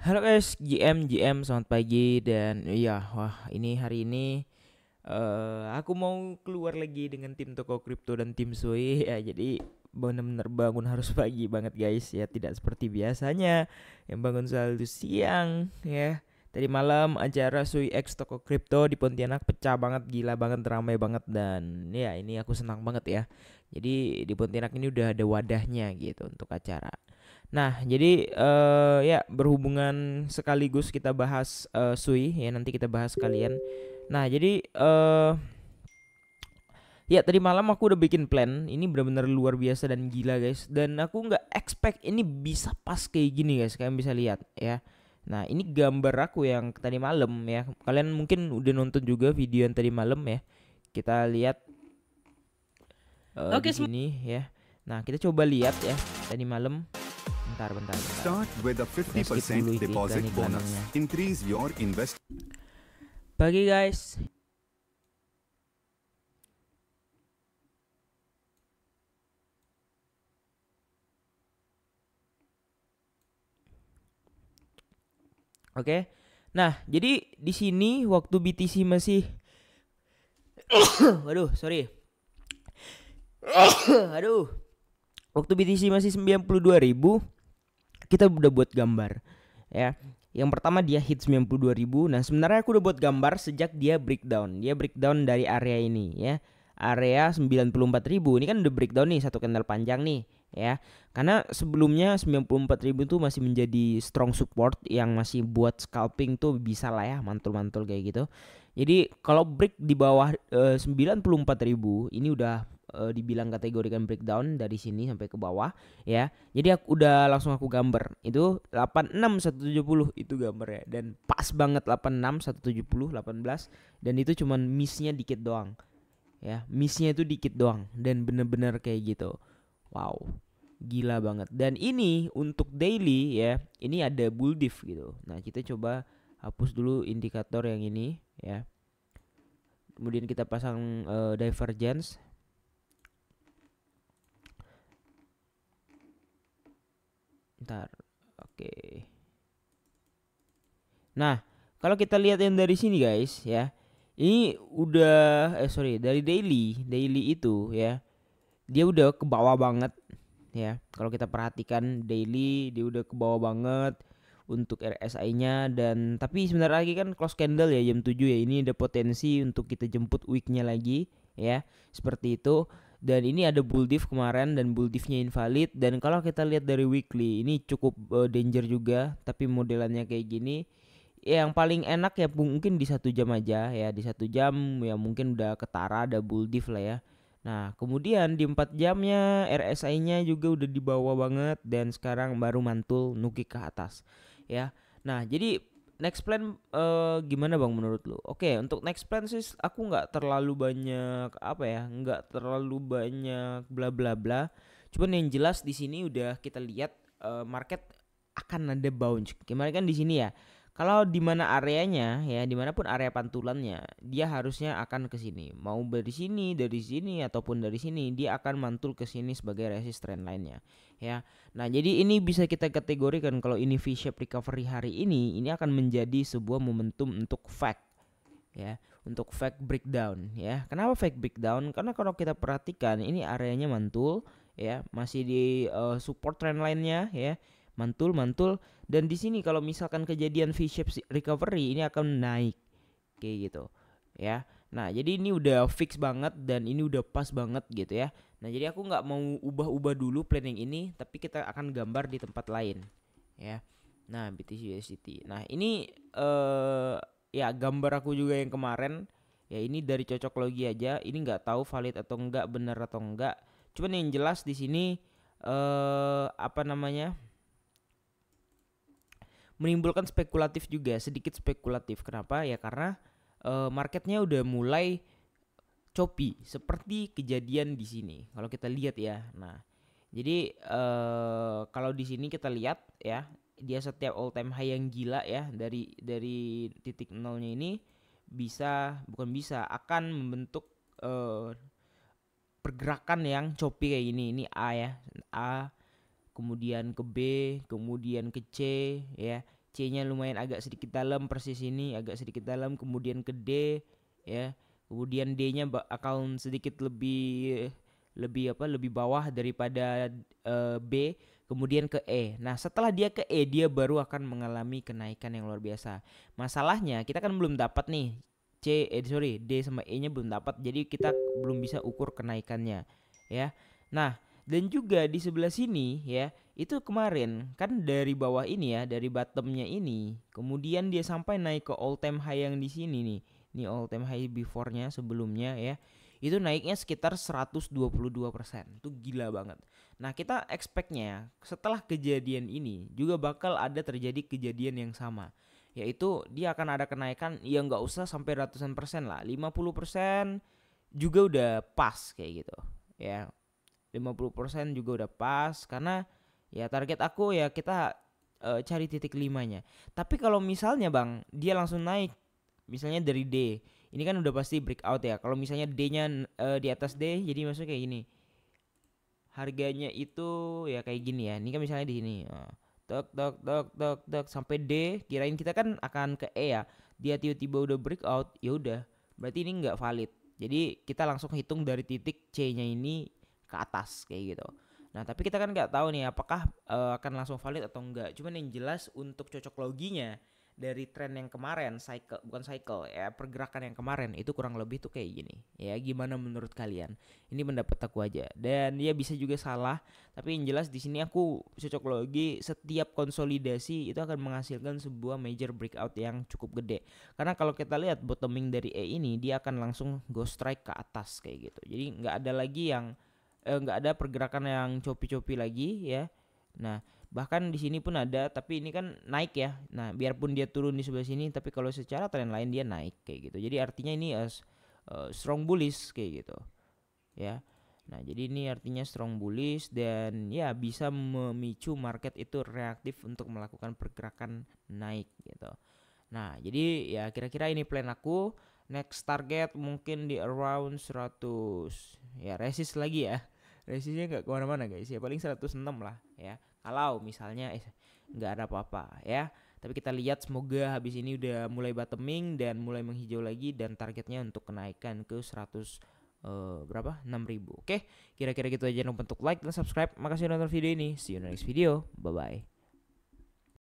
Halo guys, GM, selamat pagi dan iya, wah ini hari ini aku mau keluar lagi dengan tim toko kripto dan tim Sui ya. Jadi bener-bener bangun harus pagi banget guys ya, tidak seperti biasanya yang bangun selalu siang ya. Tadi malam acara Sui X toko kripto di Pontianak pecah banget, gila banget, ramai banget dan ya ini aku senang banget ya. Jadi di Pontianak ini udah ada wadahnya gitu untuk acara. Nah, jadi ya berhubungan sekaligus kita bahas Sui ya, nanti kita bahas sekalian. Nah, jadi ya tadi malam aku udah bikin plan. Ini benar-benar luar biasa dan gila guys. Dan aku nggak expect ini bisa pas kayak gini guys. Kalian bisa lihat ya. Nah, ini gambar aku yang tadi malam ya. Kalian mungkin udah nonton juga video yang tadi malam ya. Kita lihat di Oke, sini ya. Nah, kita coba lihat ya tadi malam. Bentar. Start with a Kita skip dulu 50% deposit bonus. iklan-iklanannya. Increase your invest. Pagi guys. Oke. Nah, jadi di sini waktu BTC masih waduh, sorry. Aduh. Waktu BTC masih 92.000, kita udah buat gambar ya. Yang pertama dia hit 92.000. Nah, sebenarnya aku udah buat gambar sejak dia breakdown. Dia breakdown dari area ini ya. Area 94.000. Ini kan udah breakdown nih, satu candle panjang nih ya. Karena sebelumnya 94.000 tuh masih menjadi strong support yang masih buat scalping tuh bisa lah ya, mantul-mantul kayak gitu. Jadi kalau break di bawah 94.000 ini udah dibilang kategorikan breakdown dari sini sampai ke bawah ya. Jadi aku udah langsung aku gambar. Itu 86 170 itu gambarnya dan pas banget 86 170 18 dan itu cuman missnya dikit doang. Ya, missnya itu dikit doang dan bener-bener kayak gitu. Wow. Gila banget. Dan ini untuk daily ya, ini ada bull diff gitu. Nah, kita coba hapus dulu indikator yang ini ya. Kemudian kita pasang divergence. Ntar, oke. Nah, kalau kita lihat yang dari sini guys ya, ini udah dari daily itu ya, dia udah ke bawah banget ya. Kalau kita perhatikan daily dia udah ke bawah banget untuk RSI-nya dan tapi sebentar lagi kan close candle ya jam 7 ya. Ini ada potensi untuk kita jemput weeknya lagi ya. Seperti itu. Dan ini ada bull diff kemarin dan bull diff-nya invalid dan kalau kita lihat dari weekly ini cukup danger juga tapi modelannya kayak gini ya. Yang paling enak ya mungkin di 1 jam aja ya, di 1 jam ya mungkin udah ketara ada bull diff lah ya. Nah, kemudian di 4 jamnya RSI-nya juga udah di bawah banget dan sekarang baru mantul nukik ke atas ya. Nah, jadi next plan gimana Bang menurut lu? Oke, untuk next plan sih aku nggak terlalu banyak apa ya, nggak terlalu banyak bla bla bla. Cuman yang jelas di sini udah kita lihat market akan ada bounce. Gimana kan di sini ya? Kalau di mana areanya ya, dimanapun area pantulannya, dia harusnya akan ke sini. Mau dari sini ataupun dari sini, dia akan mantul ke sini sebagai resist trend line-nya. Ya. Nah, jadi ini bisa kita kategorikan kalau ini V-shape recovery hari ini akan menjadi sebuah momentum untuk fake ya, untuk fake breakdown ya. Kenapa fake breakdown? Karena kalau kita perhatikan ini areanya mantul ya, masih di support trend line-nya ya. Mantul dan di sini kalau misalkan kejadian V-shape recovery ini akan naik kayak gitu ya. Nah, jadi ini udah fix banget dan ini udah pas banget gitu ya. Nah, jadi aku nggak mau ubah-ubah dulu planning ini, tapi kita akan gambar di tempat lain ya. Nah, BTC USDT. Nah, ini ya gambar aku juga yang kemarin ya, ini dari cocok logi aja. Ini nggak tahu valid atau enggak, benar atau enggak. Cuman yang jelas di sini apa namanya? Menimbulkan spekulatif juga, sedikit spekulatif. Kenapa? Ya karena marketnya udah mulai choppy seperti kejadian di sini. Kalau kita lihat ya. Nah, jadi kalau di sini kita lihat ya, dia setiap all time high yang gila ya dari titik nolnya ini akan membentuk pergerakan yang choppy kayak gini. Ini A ya. A kemudian ke B, kemudian ke C ya. C-nya lumayan agak sedikit dalam, persis ini agak sedikit dalam, kemudian ke D ya. Kemudian D-nya akan sedikit lebih lebih bawah daripada B, kemudian ke E. Nah, setelah dia ke E, dia baru akan mengalami kenaikan yang luar biasa. Masalahnya kita kan belum dapat nih D sama E-nya belum dapat, jadi kita belum bisa ukur kenaikannya ya. Nah, dan juga di sebelah sini ya, itu kemarin kan dari bawah ini ya, dari bottomnya ini, kemudian dia sampai naik ke all time high yang di sini nih. Ini all time high before-nya sebelumnya ya. Itu naiknya sekitar 122%. Itu gila banget. Nah, kita expect-nya setelah kejadian ini juga bakal ada terjadi kejadian yang sama, yaitu dia akan ada kenaikan, ya nggak usah sampai ratusan persen lah, 50% juga udah pas kayak gitu ya. 50% juga udah pas, karena ya target aku ya kita cari titik 5-nya. Tapi kalau misalnya Bang, dia langsung naik misalnya dari D, ini kan udah pasti breakout ya. Kalau misalnya D-nya di atas D, jadi maksudnya kayak gini, harganya itu ya kayak gini ya. Ini kan misalnya di sini tok tok tok tok tok sampai D, kirain kita kan akan ke E ya. Dia tiba-tiba udah breakout, ya udah, berarti ini nggak valid. Jadi kita langsung hitung dari titik C-nya ini ke atas kayak gitu. Nah, tapi kita kan nggak tahu nih apakah akan langsung valid atau enggak. Cuman yang jelas untuk cocok loginya dari tren yang kemarin, bukan cycle ya, pergerakan yang kemarin itu kurang lebih tuh kayak gini ya. Gimana menurut kalian? Ini pendapat aku aja, dan ya bisa juga salah, tapi yang jelas di sini aku cocok logi, setiap konsolidasi itu akan menghasilkan sebuah major breakout yang cukup gede. Karena kalau kita lihat bottoming dari E ini, dia akan langsung go strike ke atas kayak gitu. Jadi nggak ada lagi yang nggak ada pergerakan yang copi-copi lagi ya. Nah, bahkan di sini pun ada, tapi ini kan naik ya. Nah, biarpun dia turun di sebelah sini, tapi kalau secara tren lain dia naik kayak gitu. Jadi artinya ini strong bullish kayak gitu ya. Nah, jadi ini artinya strong bullish, dan ya bisa memicu market itu reaktif untuk melakukan pergerakan naik gitu. Nah, jadi ya kira-kira ini plan aku. Next target mungkin di around 100 ya, resist lagi ya. Resistnya nggak kemana-mana guys ya, paling 106 lah ya. Kalau misalnya nggak ada apa-apa ya. Tapi kita lihat, semoga habis ini udah mulai bottoming dan mulai menghijau lagi, dan targetnya untuk kenaikan ke 100 berapa? 6.000. Oke, kira-kira gitu aja. Jangan lupa untuk like dan subscribe. Makasih udah nonton video ini. See you in the next video. Bye bye.